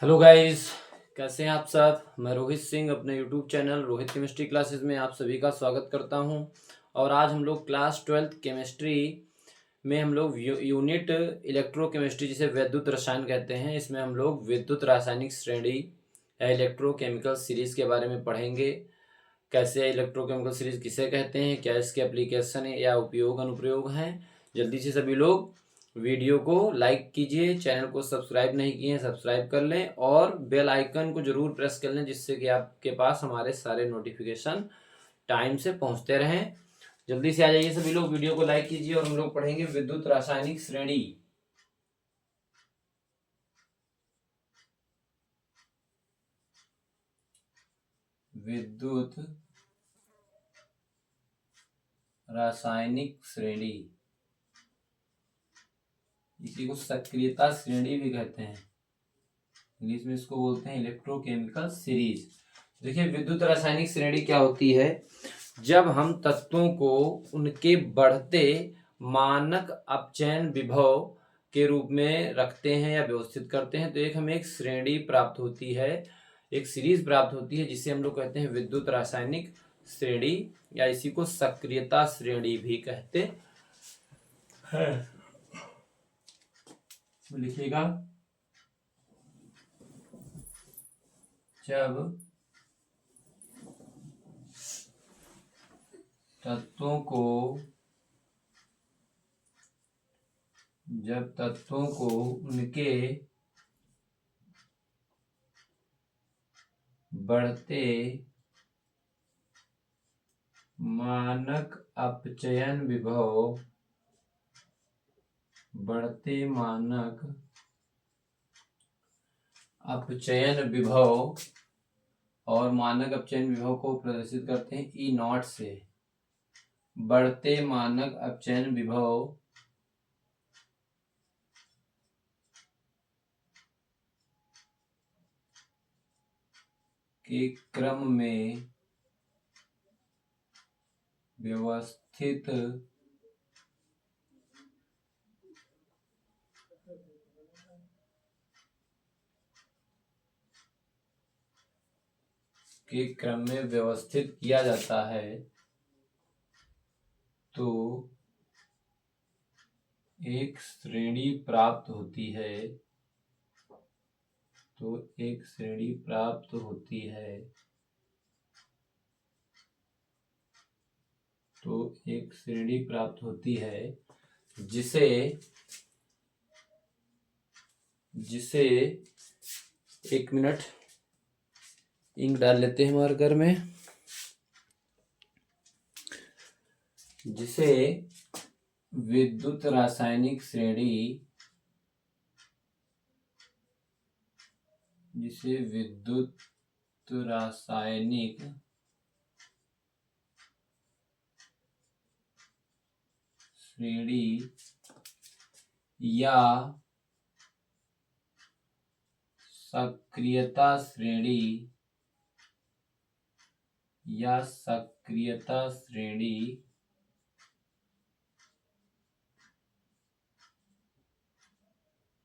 Hello guys. कैसे हैं आप सब। मैं रोहित सिंह अपने YouTube channel Rohit chemistry classes में आप सभी का स्वागत करता हूं। और आज हम लोग क्लास 12th केमिस्ट्री में हम लोग यूनिट इलेक्ट्रोकेमिस्ट्री जिसे विद्युत रसायन कहते हैं, इसमें हम लोग विद्युत रासायनिक श्रेणी या इलेक्ट्रोकेमिकल सीरीज के बारे में पढ़ेंगे। कैसे इलेक्ट्रोकेमिकल सीरीज किसे कहते हैं, क्या इसके एप्लीकेशन है या उपयोग अनुप्रयोग हैं। जल्दी से सभी लोग वीडियो को लाइक कीजिए, चैनल को सब्सक्राइब नहीं किए हैं सब्सक्राइब कर लें और बेल आइकन को जरूर प्रेस कर लें, जिससे कि आपके पास हमारे सारे नोटिफिकेशन टाइम से पहुंचते रहें। जल्दी से आ जाइए सभी लोग, वीडियो को लाइक कीजिए और हम लोग पढ़ेंगे विद्युत रासायनिक श्रेणी। विद्युत रासायनिक श्रेणी, इसी को सक्रियता श्रेणी भी कहते हैं, इंग्लिश में इसको बोलते हैं इलेक्ट्रोकेमिकल सीरीज। देखिए विद्युत रासायनिक श्रेणी क्या होती है। जब हम तत्वों को उनके बढ़ते मानक अपचयन विभव के रूप में रखते हैं या व्यवस्थित करते हैं तो एक हमें एक श्रेणी प्राप्त होती है, एक सीरीज प्राप्त होती है, जिसे हम लोग कहते हैं विद्युत रासायनिक श्रेणी या इसी को सक्रियता श्रेणी भी कहते हैं। तो लिखिएगा, जब तत्वों को उनके बढ़ते मानक अपचयन विभव, और मानक अपचयन विभव को प्रदर्शित करते हैं ई नॉट से। बढ़ते मानक अपचयन विभव के क्रम में व्यवस्थित किया जाता है तो एक श्रेणी प्राप्त होती है। जिसे एक मिनट इंक डाल लेते हैं मार्कर में, जिसे विद्युत रासायनिक श्रेणी या सक्रियता श्रेणी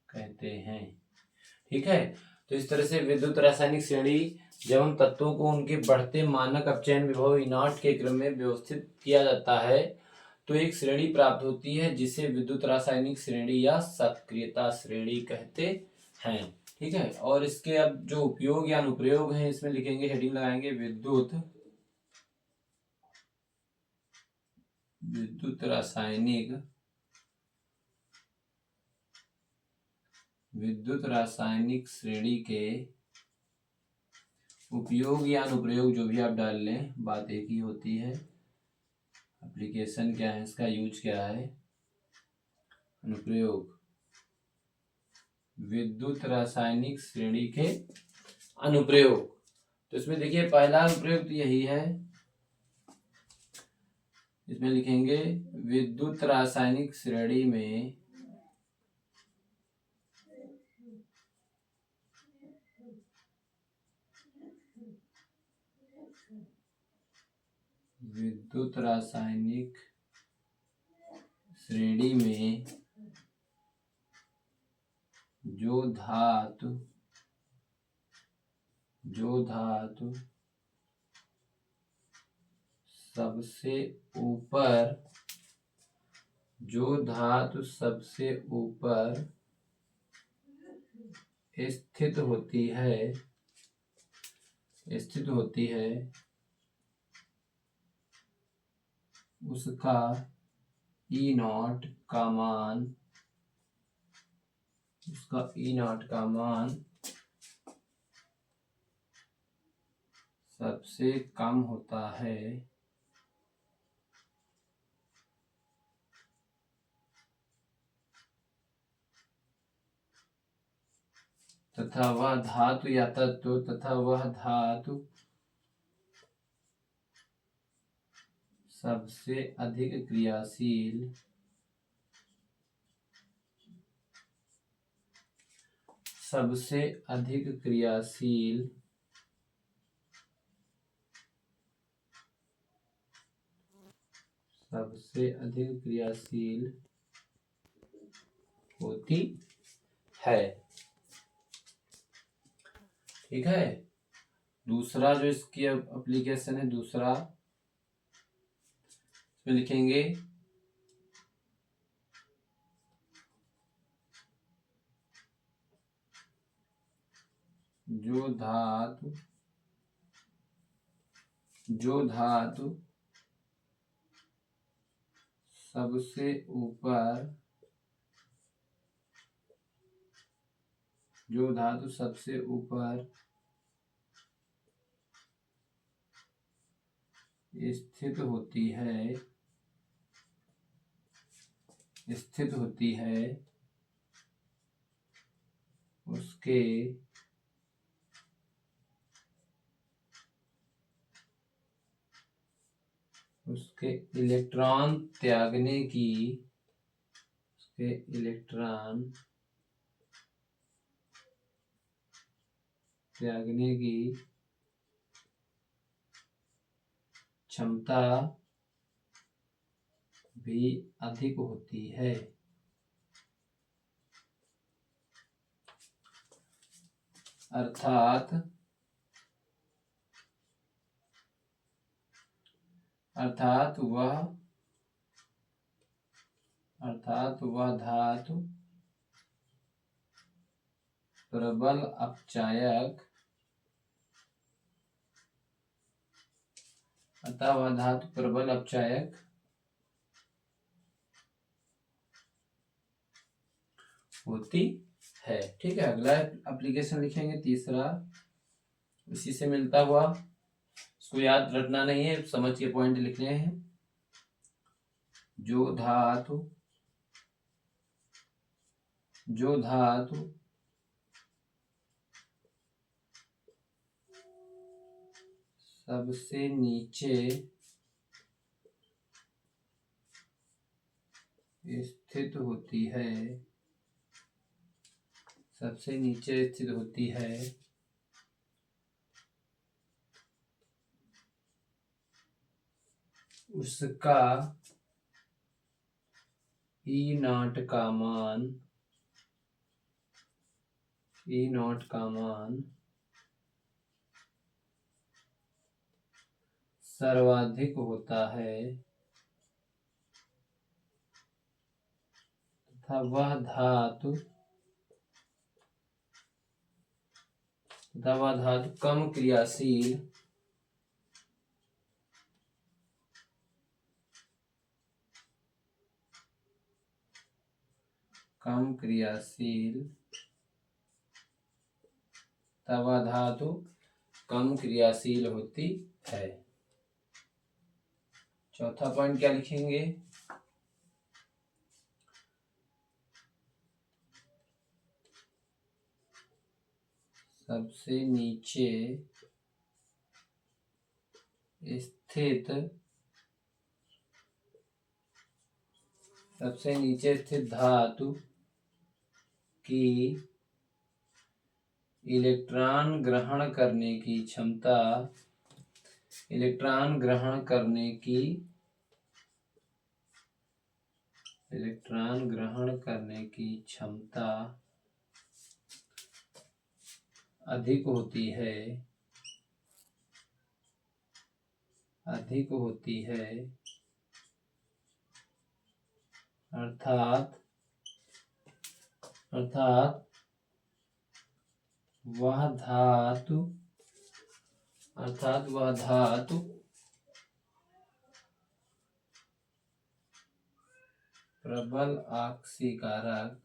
कहते हैं। ठीक है, तो इस तरह से विद्युत रासायनिक श्रेणी, जब हम तत्वों को उनके बढ़ते मानक अपचयन विभव ई नॉट के क्रम में व्यवस्थित किया जाता है तो एक श्रेणी प्राप्त होती है, जिसे विद्युत रासायनिक श्रेणी या सक्रियता श्रेणी कहते हैं। ठीक है, और इसके अब जो उपयोग या अनुप्रयोग हैं इसमें लिखेंगे, हेडिंग लगाएंगे विद्युत रासायनिक श्रेणी के उपयोग या अनुप्रयोग, जो भी आप डाल लें बात एक ही होती है। एप्लीकेशन क्या है, इसका यूज क्या है, अनुप्रयोग विद्युत रासायनिक श्रेणी के अनुप्रयोग। तो इसमें देखिए पहला अनुप्रयोग तो यही है, इसमें लिखेंगे विद्युत रासायनिक श्रेणी में जो धातु जो धातु सबसे ऊपर स्थित होती है उसका ई नॉट का मान सबसे कम होता है तथा वह धातु या तत्व सबसे अधिक क्रियाशील होती है। ठीक है। दूसरा जो इसकी एप्लीकेशन है, दूसरा इसमें लिखेंगे जो धातु सबसे ऊपर स्थित होती है उसके इलेक्ट्रॉन त्यागने की क्षमता भी अधिक होती है। अर्थात वह धातु प्रबल अपचायक होती है। ठीक है। अगला एप्लीकेशन लिखेंगे, तीसरा इसी से मिलता हुआ, इसको याद रखना नहीं है, समझ के पॉइंट लिखने हैं। जो धातु सबसे नीचे स्थित होती है उसका ई नॉट का मान सर्वाधिक होता है तथा वह धातु कम क्रियाशील होती है। चौथा पॉइंट क्या लिखेंगे? सबसे नीचे स्थित धातु की इलेक्ट्रॉन ग्रहण करने की क्षमता अधिक होती है अधिक होती है, अर्थात वह धातु प्रबल आक्सीकारक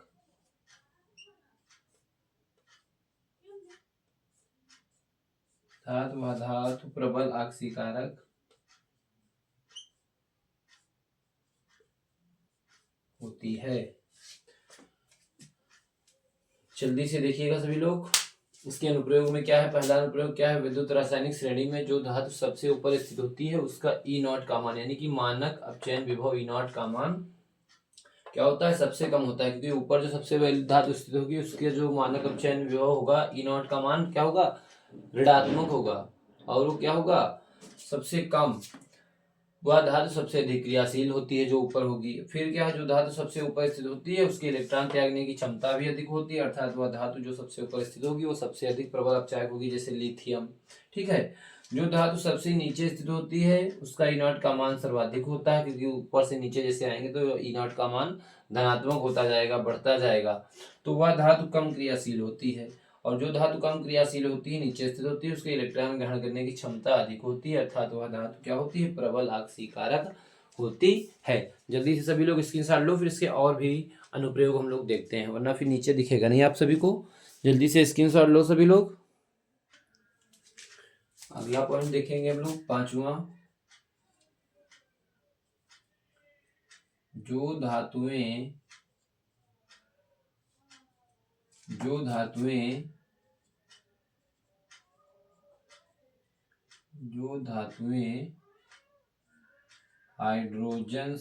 होती है। जल्दी से देखिएगा सभी लोग, इसके अनुप्रयोग में क्या है। पहला अनुप्रयोग क्या है, विद्युत रासायनिक श्रेणी में जो धातु सबसे ऊपर स्थित होती है उसका E0 का मान, यानी कि मानक अपचयन विभव E0 का मान क्या होता है, सबसे कम होता है, क्योंकि ऊपर जो सबसे पहली धातु स्थित होगी उसके जो मानक अपचयन विभव होगा E0 का मान क्या होगा, ऋणात्मक होगा, और वो क्या होगा, सबसे कम। वह धातु सबसे अधिक क्रियाशील होती है जो ऊपर होगी। फिर क्या है, जो धातु सबसे ऊपर स्थित होती है उसकी इलेक्ट्रॉन त्यागने की क्षमता भी अधिक होती है, अर्थात वह धातु जो सबसे ऊपर स्थित होगी वो सबसे अधिक प्रबल अपचायक होगी, जैसे लिथियम। ठीक है। जो धातु सबसे नीचे स्थित होती है उसका E0 का मान सर्वाधिक होता है, क्योंकि ऊपर से नीचे जैसे आएंगे तो E0 का मान धनात्मक होता जाएगा, बढ़ता जाएगा। तो वह धातु कम क्रियाशील होती है, और जो धातु कम क्रियाशील होती है, नीचे स्थित होती है, उसके इलेक्ट्रॉन ग्रहण करने की क्षमता अधिक होती है, अर्थात वह धातु क्या होती है, प्रबल आक्सीकारक होती है। जल्दी से सभी लोग स्क्रीनशॉट लो, फिर इसके और भी अनुप्रयोग हम लोग देखते हैं, वरना फिर नीचे दिखेगा नहीं आप सभी को। जल्दी से स्क्रीनशॉट लो सभी लोग। अगला पॉइंट देखेंगे हम लोग, पांचवा। जो धातुएं हाइड्रोजन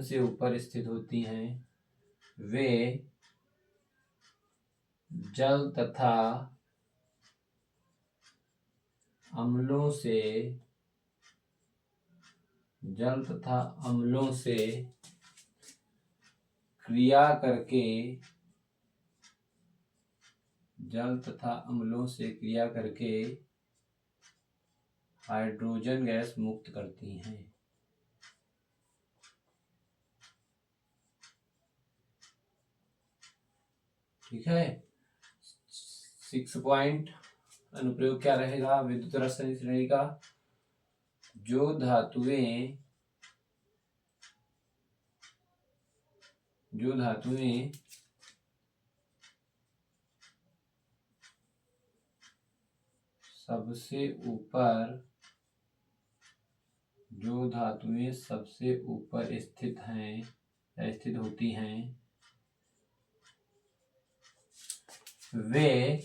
से ऊपर स्थित होती हैं, वे जल तथा अम्लों से क्रिया करके हाइड्रोजन गैस मुक्त करती हैं। ठीक है। 6 पॉइंट अनुप्रयोग क्या रहेगा विद्युत रासायनिक श्रेणी का, जो धातुएं सबसे ऊपर स्थित होती हैं, वे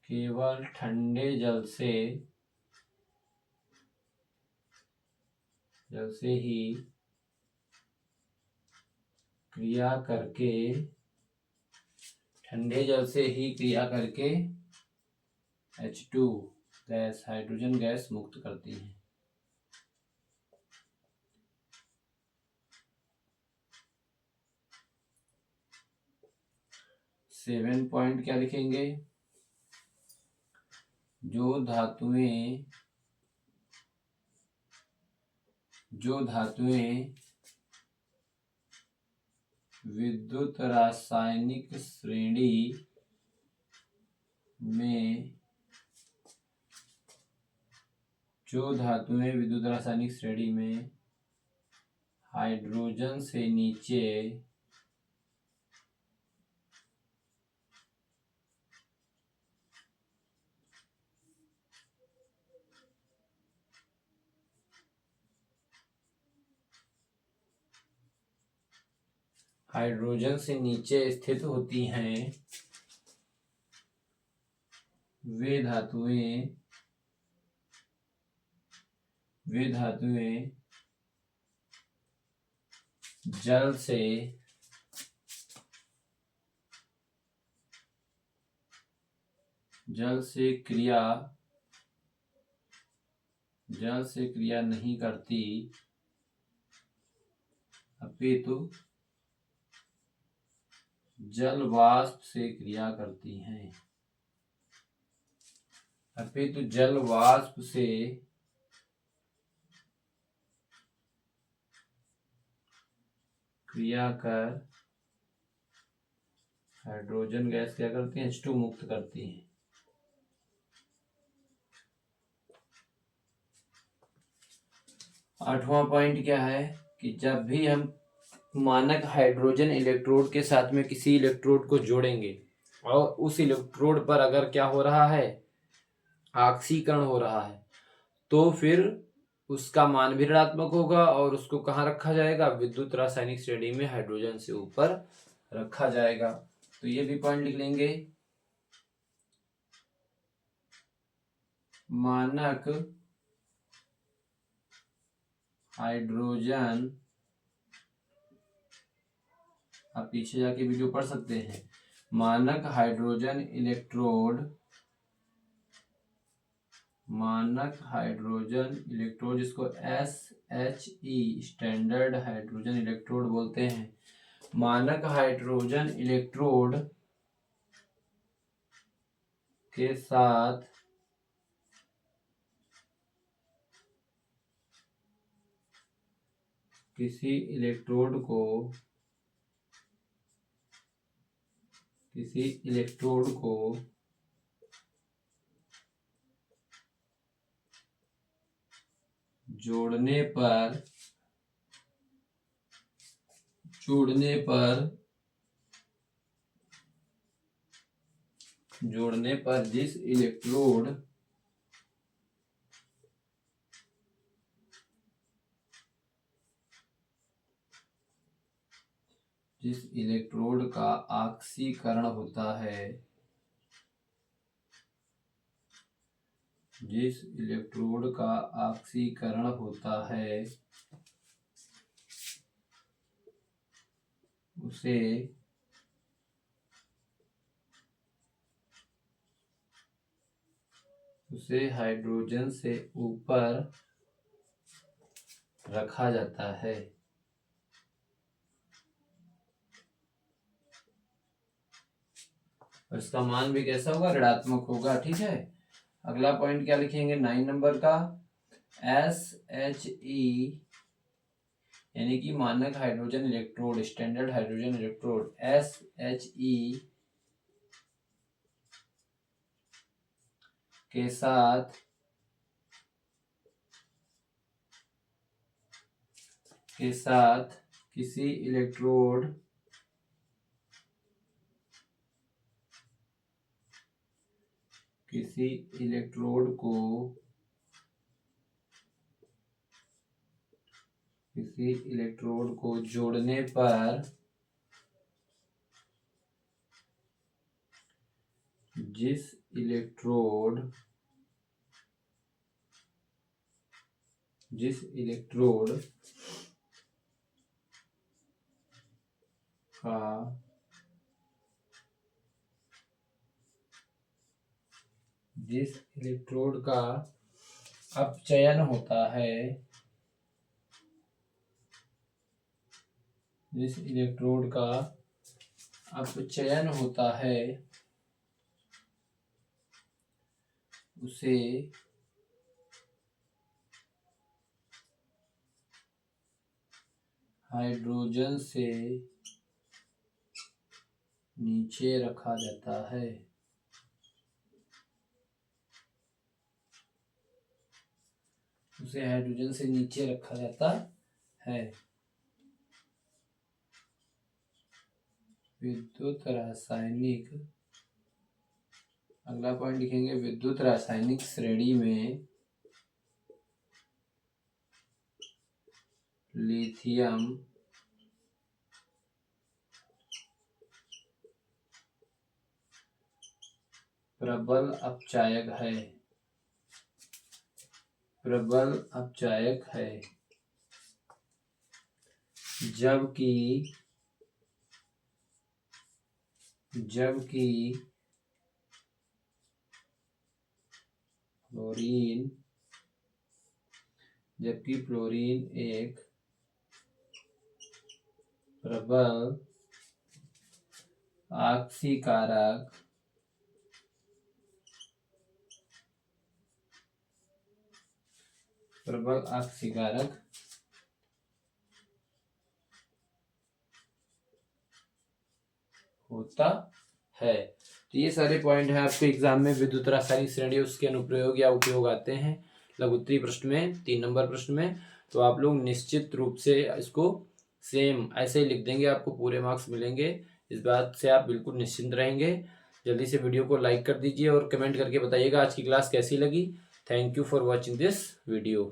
केवल ठंडे जल से ही क्रिया करके H2 गैस, हाइड्रोजन गैस मुक्त करती हैं। 7 पॉइंट क्या लिखेंगे, जो धातुएं विद्युत रासायनिक श्रेणी में हाइड्रोजन से नीचे स्थित होती हैं, वे धातुएं जल से क्रिया जल से क्रिया नहीं करती अपितु जल वाष्प से क्रिया करती हैं। अपितु जल वाष्प से क्रिया कर हाइड्रोजन गैस क्या करती है, H2 मुक्त करती है। आठवां पॉइंट क्या है कि जब भी हम मानक हाइड्रोजन इलेक्ट्रोड के साथ में किसी इलेक्ट्रोड को जोड़ेंगे और उस इलेक्ट्रोड पर अगर क्या हो रहा है, ऑक्सीकरण हो रहा है, तो फिर उसका मान भी ऋणात्मक होगा और उसको कहाँ रखा जाएगा, विद्युत रासायनिक श्रेणी में हाइड्रोजन से ऊपर रखा जाएगा। तो ये भी पॉइंट लिख लेंगे। मानक हाइड्रोजन, आप पीछे जाके वीडियो पढ़ सकते हैं। मानक हाइड्रोजन इलेक्ट्रोड जिसको SHE स्टैंडर्ड हाइड्रोजन इलेक्ट्रोड बोलते हैं। मानक हाइड्रोजन इलेक्ट्रोड के साथ किसी इलेक्ट्रोड को जोड़ने पर जिस इलेक्ट्रोड का ऑक्सीकरण होता है, उसे हाइड्रोजन से ऊपर रखा जाता है। और इसका मान भी कैसा होगा, ऋणात्मक होगा। ठीक है, अगला पॉइंट क्या लिखेंगे 9 नंबर का, SHE यानी कि मानक hydrogen electrode, standard hydrogen electrode SHE के साथ किसी इलेक्ट्रोड को जोड़ने पर जिस इलेक्ट्रोड का अपचयन होता है, उसे हाइड्रोजन से नीचे रखा जाता है। विद्युत रासायनिक, अगला पॉइंट लिखेंगे, विद्युत रासायनिक श्रेणी में लिथियम प्रबल अपचायक है, जबकि क्लोरीन जबकि फ्लोरीन एक प्रबल ऑक्सीकारक होता है। तो ये सारे पॉइंट हैं आपके एग्जाम में विद्युत रासायनिक श्रेणी उसके अनुप्रयोग या उपयोग आते हैं लघुत्तरीय प्रश्न में, 3 नंबर प्रश्न में। तो आप लोग निश्चित रूप से इसको सेम ऐसे ही लिख देंगे, आपको पूरे मार्क्स मिलेंगे, इस बात से आप बिल्कुल निश्चिंत रहेंगे। जल्दी से वीडियो को लाइक कर दीजिए और कमेंट करके बताइएगा आज की क्लास कैसी लगी। Thank you for watching this video.